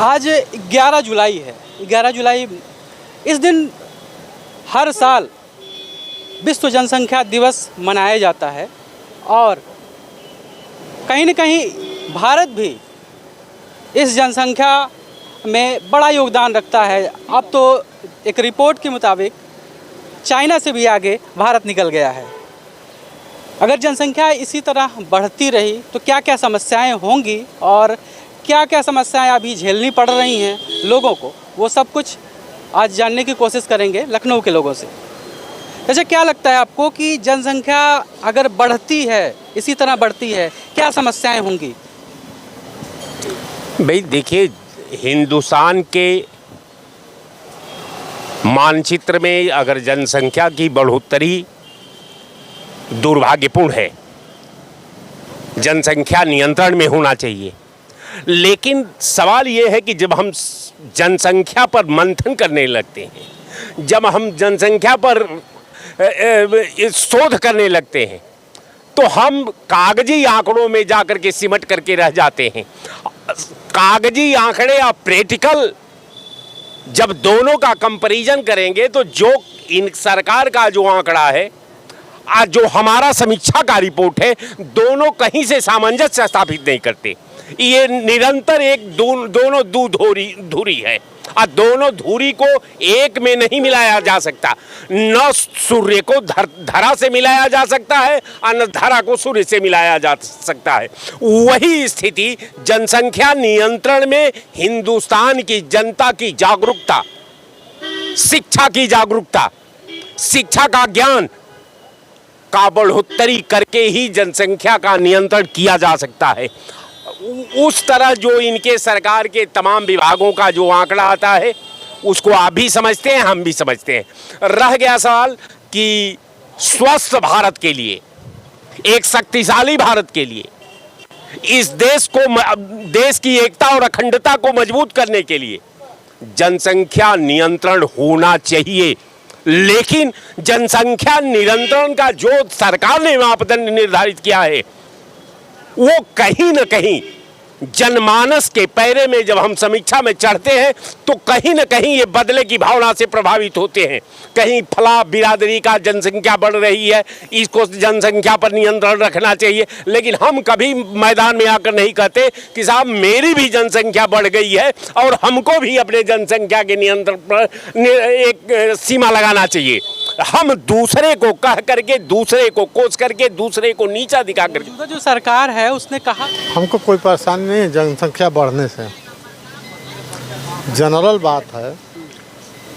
आज 11 जुलाई है। 11 जुलाई इस दिन हर साल विश्व जनसंख्या दिवस मनाया जाता है और कहीं न कहीं भारत भी इस जनसंख्या में बड़ा योगदान रखता है। अब तो एक रिपोर्ट के मुताबिक चाइना से भी आगे भारत निकल गया है। अगर जनसंख्या इसी तरह बढ़ती रही तो क्या क्या समस्याएं होंगी और क्या क्या समस्याएं अभी झेलनी पड़ रही हैं लोगों को, वो सब कुछ आज जानने की कोशिश करेंगे लखनऊ के लोगों से। अच्छा, क्या लगता है आपको कि जनसंख्या अगर बढ़ती है, इसी तरह बढ़ती है, क्या समस्याएं होंगी? भाई देखिए, हिंदुस्तान के मानचित्र में अगर जनसंख्या की बढ़ोतरी दुर्भाग्यपूर्ण है, जनसंख्या नियंत्रण में होना चाहिए। लेकिन सवाल ये है कि जब हम जनसंख्या पर मंथन करने लगते हैं, जब हम जनसंख्या पर शोध करने लगते हैं, तो हम कागजी आंकड़ों में जाकर के सिमट करके रह जाते हैं। कागजी आंकड़े और प्रैक्टिकल जब दोनों का कंपैरिजन करेंगे तो जो इन सरकार का जो आंकड़ा है आज जो हमारा समीक्षा का रिपोर्ट है, दोनों कहीं से सामंजस्य स्थापित नहीं करते। ये निरंतर एक दोनों धुरी है और दोनों धुरी को एक में नहीं मिलाया जा सकता। न सूर्य को धरा से मिलाया जा सकता है और न धरा को सूर्य से मिलाया जा सकता है। वही स्थिति जनसंख्या नियंत्रण में हिंदुस्तान की जनता की जागरूकता, शिक्षा की जागरूकता, शिक्षा का ज्ञान का बढ़ोतरी करके ही जनसंख्या का नियंत्रण किया जा सकता है। उस तरह जो इनके सरकार के तमाम विभागों का जो आंकड़ा आता है उसको आप भी समझते हैं, हम भी समझते हैं। रह गया सवाल कि स्वस्थ भारत के लिए, एक शक्तिशाली भारत के लिए, इस देश की एकता और अखंडता को मजबूत करने के लिए जनसंख्या नियंत्रण होना चाहिए। लेकिन जनसंख्या नियंत्रण का जो सरकार ने मापदंड निर्धारित किया है, वो कहीं न कहीं जनमानस के पैरे में जब हम समीक्षा में चढ़ते हैं तो कहीं न कहीं ये बदले की भावना से प्रभावित होते हैं। कहीं फला बिरादरी का जनसंख्या बढ़ रही है, इसको जनसंख्या पर नियंत्रण रखना चाहिए। लेकिन हम कभी मैदान में आकर नहीं कहते कि साहब मेरी भी जनसंख्या बढ़ गई है और हमको भी अपने जनसंख्या के नियंत्रण पर एक सीमा लगाना चाहिए। हम दूसरे को कह करके, दूसरे को कोस करके, दूसरे को नीचा दिखा करके। जो सरकार है उसने कहा हमको कोई परेशानी नहीं है जनसंख्या बढ़ने से, जनरल बात है।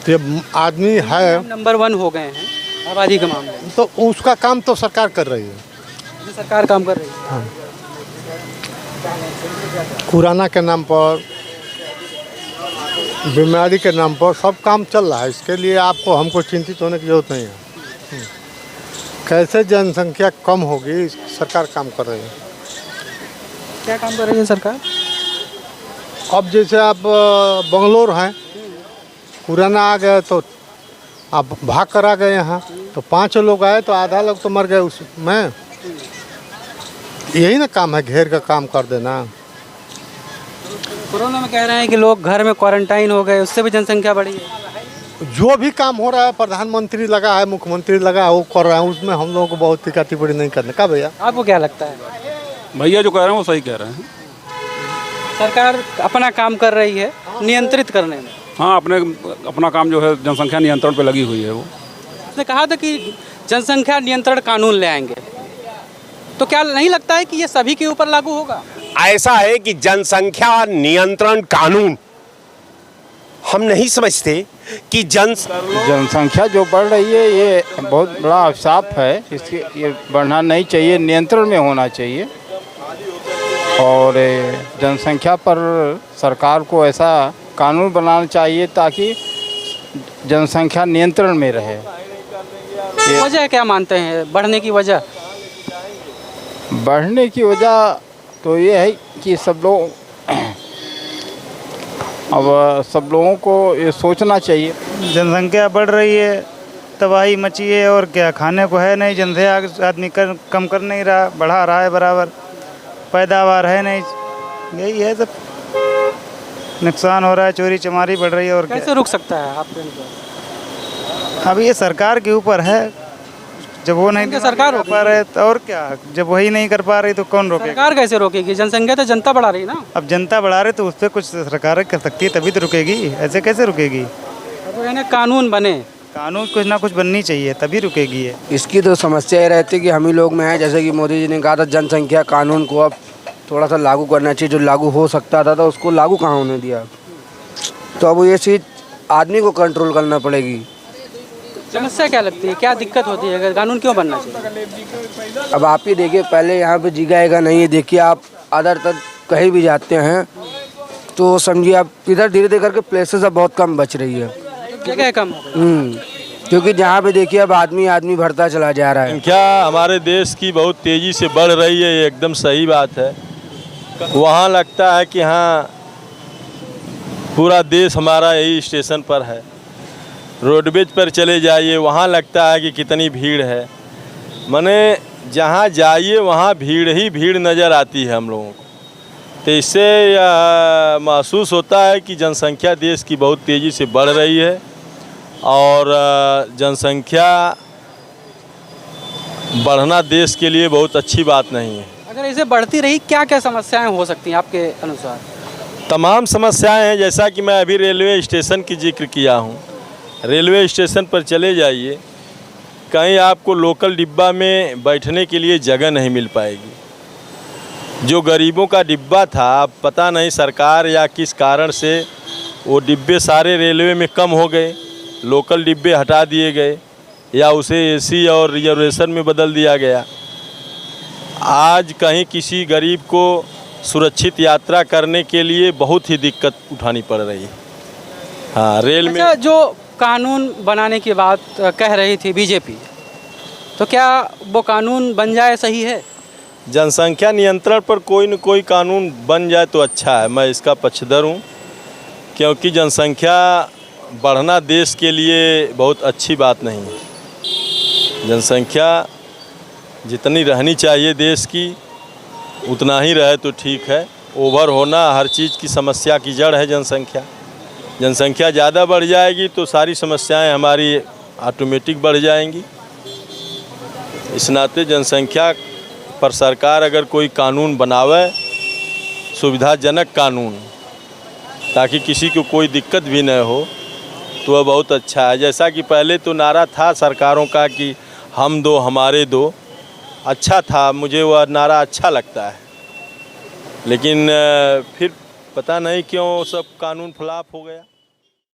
तो ये आदमी है नंबर 1 हो गए हैं आबादी के मामले में, तो उसका काम तो सरकार कर रही है। सरकार काम कर रही है। हाँ। खुराना के नाम पर, बीमारी के नाम पर सब काम चल रहा है। इसके लिए आपको हमको चिंतित होने की जरूरत नहीं है। कैसे जनसंख्या कम होगी, सरकार काम कर रही है। क्या काम कर रही है सरकार? अब जैसे आप बंगलोर हैं, खुराना आ गए तो आप भाग कर आ गए यहाँ, तो 5 लोग आए तो आधा लोग तो मर गए उसमें। यही ना काम है, घेर का काम कर देना। कोरोना में कह रहे हैं कि लोग घर में क्वारंटाइन हो गए, उससे भी जनसंख्या बढ़ी है। जो भी काम हो रहा है, प्रधानमंत्री लगा है, मुख्यमंत्री लगा है, वो कर रहे हैं। उसमें हम लोगों को बहुत टिका टिप्पणी नहीं करने का। भैया आपको क्या लगता है? भैया जो कह रहे हैं वो सही कह रहे हैं। सरकार अपना काम कर रही है नियंत्रित करने में। हाँ, अपना काम जो है जनसंख्या नियंत्रण पे लगी हुई है। वो उसने कहा था कि जनसंख्या नियंत्रण कानून ले आएंगे, तो क्या नहीं लगता है कि ये सभी के ऊपर लागू होगा? ऐसा है कि जनसंख्या नियंत्रण कानून हम नहीं समझते कि जनसंख्या जो बढ़ रही है ये बहुत बड़ा अभिशाप है। इसके ये बढ़ना नहीं चाहिए, नियंत्रण में होना चाहिए। और जनसंख्या पर सरकार को ऐसा कानून बनाना चाहिए ताकि जनसंख्या नियंत्रण में रहे। वजह क्या मानते हैं बढ़ने की वजह? बढ़ने की वजह तो ये है कि सब लोगों को ये सोचना चाहिए। जनसंख्या बढ़ रही है, तबाही मची है, और क्या खाने को है नहीं। जनसंख्या आदमी कम कर नहीं रहा, बढ़ा रहा है बराबर। पैदावार है नहीं, यही है सब। नुकसान हो रहा है, चोरी चमारी बढ़ रही है। और कैसे रुक सकता है आपके अनुसार? क्या अब ये सरकार के ऊपर है, जब वो नहीं सरकार कर पा रहे तो और क्या, जब वही नहीं कर पा रही तो कौन रोकेगा? सरकार कैसे रोकेगी? जनसंख्या तो जनता बढ़ा रही है ना। अब जनता बढ़ा रहे तो उस पर कुछ सरकार कर सकती है, तभी तो रुकेगी, ऐसे कैसे रुकेगी? तो यानी कानून बने, कानून कुछ ना कुछ बननी चाहिए तभी रुकेगी ये। इसकी तो समस्या ये रहती है कि हम ही लोग में है, जैसे कि मोदी जी ने कहा था जनसंख्या कानून को अब थोड़ा सा लागू करना चाहिए, जो लागू हो सकता था तो उसको लागू कहाँ होने दिया। तो अब ये चीज़ आदमी को कंट्रोल करना पड़ेगी। समस्या क्या लगती है, क्या दिक्कत होती है, अगर कानून क्यों बनना चाहिए? अब आप ही देखिए, पहले यहाँ पे जगह नहीं है, देखिए आप अदर तक कहीं भी जाते हैं तो समझिए आप इधर धीरे धीरे करके प्लेसेस अब बहुत कम बच रही है, जगह कम हो गई। क्योंकि जहाँ पे देखिए अब आदमी बढ़ता चला जा रहा है। संख्या हमारे देश की बहुत तेज़ी से बढ़ रही है, ये एकदम सही बात है। वहाँ लगता है कि हाँ पूरा देश हमारा यही स्टेशन पर है। रोडवेज पर चले जाइए, वहाँ लगता है कि कितनी भीड़ है। माने जहाँ जाइए वहाँ भीड़ ही भीड़ नज़र आती है हम लोगों को। तो इससे महसूस होता है कि जनसंख्या देश की बहुत तेज़ी से बढ़ रही है और जनसंख्या बढ़ना देश के लिए बहुत अच्छी बात नहीं है। अगर इसे बढ़ती रही क्या क्या समस्याएं हो सकती हैं आपके अनुसार? तमाम समस्याएं हैं, जैसा कि मैं अभी रेलवे स्टेशन की जिक्र किया हूँ। रेलवे स्टेशन पर चले जाइए, कहीं आपको लोकल डिब्बा में बैठने के लिए जगह नहीं मिल पाएगी। जो गरीबों का डिब्बा था, अब पता नहीं सरकार या किस कारण से वो डिब्बे सारे रेलवे में कम हो गए, लोकल डिब्बे हटा दिए गए या उसे एसी और रिजर्वेशन में बदल दिया गया। आज कहीं किसी गरीब को सुरक्षित यात्रा करने के लिए बहुत ही दिक्कत उठानी पड़ रही है। हाँ, रेल में जो कानून बनाने की बात कह रही थी बीजेपी, तो क्या वो कानून बन जाए सही है? जनसंख्या नियंत्रण पर कोई न कोई कानून बन जाए तो अच्छा है, मैं इसका पक्षधर हूँ। क्योंकि जनसंख्या बढ़ना देश के लिए बहुत अच्छी बात नहीं है। जनसंख्या जितनी रहनी चाहिए देश की उतना ही रहे तो ठीक है। ओवर होना हर चीज़ की समस्या की जड़ है जनसंख्या। जनसंख्या ज़्यादा बढ़ जाएगी तो सारी समस्याएं हमारी ऑटोमेटिक बढ़ जाएंगी। इस नाते जनसंख्या पर सरकार अगर कोई कानून बनावे, सुविधाजनक कानून, ताकि किसी को कोई दिक्कत भी न हो, तो वह बहुत अच्छा है। जैसा कि पहले तो नारा था सरकारों का कि हम दो हमारे दो, अच्छा था, मुझे वह नारा अच्छा लगता है। लेकिन फिर पता नहीं क्यों सब कानून फ्लॉप हो गया।